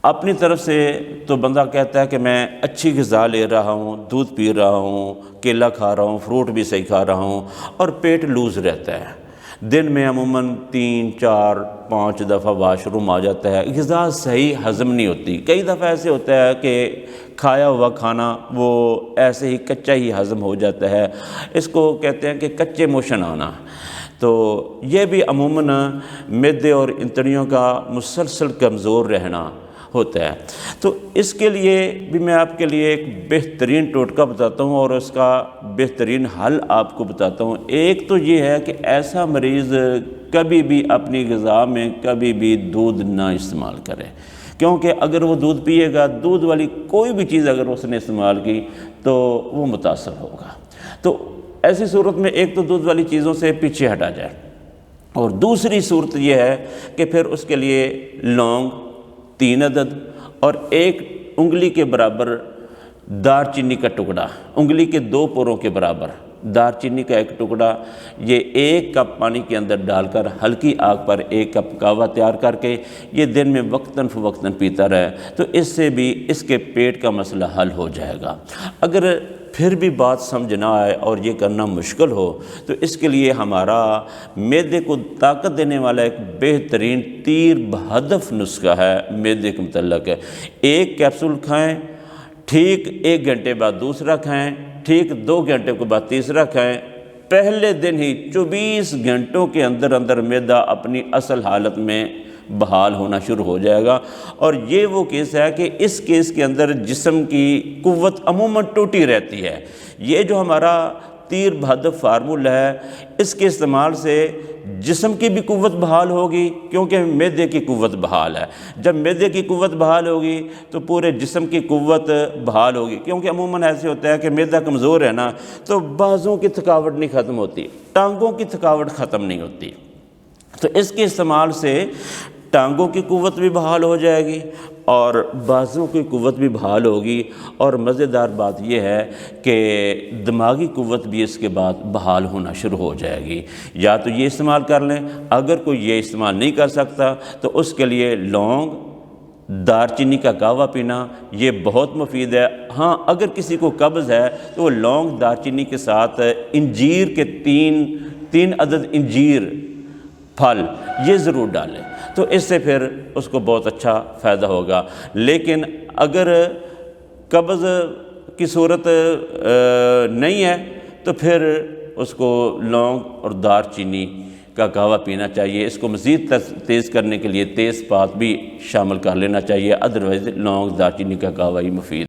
اپنی طرف سے تو بندہ کہتا ہے کہ میں اچھی غذا لے رہا ہوں، دودھ پی رہا ہوں، کیلا کھا رہا ہوں، فروٹ بھی صحیح کھا رہا ہوں، اور پیٹ لوز رہتا ہے، دن میں عموماً 3 4 5 دفعہ واش روم آ جاتا ہے، غذا صحیح ہضم نہیں ہوتی۔ کئی دفعہ ایسے ہوتا ہے کہ کھایا ہوا کھانا وہ ایسے ہی کچا ہی ہضم ہو جاتا ہے، اس کو کہتے ہیں کہ کچے موشن آنا۔ تو یہ بھی عموماً معدے اور انتڑیوں کا مسلسل کمزور رہنا ہوتا ہے۔ تو اس کے لیے بھی میں آپ کے لیے ایک بہترین ٹوٹکا بتاتا ہوں اور اس کا بہترین حل آپ کو بتاتا ہوں۔ ایک تو یہ ہے کہ ایسا مریض کبھی بھی اپنی غذا میں کبھی بھی دودھ نہ استعمال کرے، کیونکہ اگر وہ دودھ پیے گا، دودھ والی کوئی بھی چیز اگر اس نے استعمال کی تو وہ متاثر ہوگا۔ تو ایسی صورت میں ایک تو دودھ والی چیزوں سے پیچھے ہٹا جائے، اور دوسری صورت یہ ہے کہ پھر اس کے لیے لونگ 3 عدد اور 1 انگلی کے برابر دار چینی کا ٹکڑا، انگلی کے 2 پوروں کے برابر دار چینی کا 1 ٹکڑا، یہ 1 کپ پانی کے اندر ڈال کر ہلکی آگ پر 1 کپ قہوہ تیار کر کے یہ دن میں وقتاً فوقتاً پیتا رہے، تو اس سے بھی اس کے پیٹ کا مسئلہ حل ہو جائے گا۔ اگر پھر بھی بات سمجھ نہ آئے اور یہ کرنا مشکل ہو تو اس کے لیے ہمارا معدے کو طاقت دینے والا ایک بہترین تیر بہدف نسخہ ہے معدے کے متعلق ہے۔ 1 کیپسول کھائیں، ٹھیک 1 گھنٹے بعد دوسرا کھائیں، ٹھیک 2 گھنٹے کے بعد تیسرا کھائیں، پہلے دن ہی 24 گھنٹوں کے اندر اندر معدہ اپنی اصل حالت میں بحال ہونا شروع ہو جائے گا۔ اور یہ وہ کیس ہے کہ اس کیس کے اندر جسم کی قوت عموماً ٹوٹی رہتی ہے۔ یہ جو ہمارا تیر بہدف فارمولہ ہے، اس کے استعمال سے جسم کی بھی قوت بحال ہوگی، کیونکہ معدے کی قوت بحال ہے۔ جب معدے کی قوت بحال ہوگی تو پورے جسم کی قوت بحال ہوگی، کیونکہ عموماً ایسے ہوتا ہے کہ معدہ کمزور ہے نا، تو بازوں کی تھکاوٹ نہیں ختم ہوتی، ٹانگوں کی تھکاوٹ ختم نہیں ہوتی۔ تو اس کے استعمال سے ٹانگوں کی قوت بھی بحال ہو جائے گی اور بازوں کی قوت بھی بحال ہوگی، اور مزیدار بات یہ ہے کہ دماغی قوت بھی اس کے بعد بحال ہونا شروع ہو جائے گی۔ یا تو یہ استعمال کر لیں، اگر کوئی یہ استعمال نہیں کر سکتا تو اس کے لیے لونگ دار چینی کا قہوہ پینا یہ بہت مفید ہے۔ ہاں اگر کسی کو قبض ہے تو وہ لونگ دار چینی کے ساتھ انجیر کے 3 عدد انجیر پھل یہ ضرور ڈالیں، تو اس سے پھر اس کو بہت اچھا فائدہ ہوگا۔ لیکن اگر قبض کی صورت نہیں ہے تو پھر اس کو لونگ اور دار چینی کا قہوہ پینا چاہیے۔ اس کو مزید تیز کرنے کے لیے تیز پات بھی شامل کر لینا چاہیے، ادروائز لونگ دار چینی کا قہوہ ہی مفید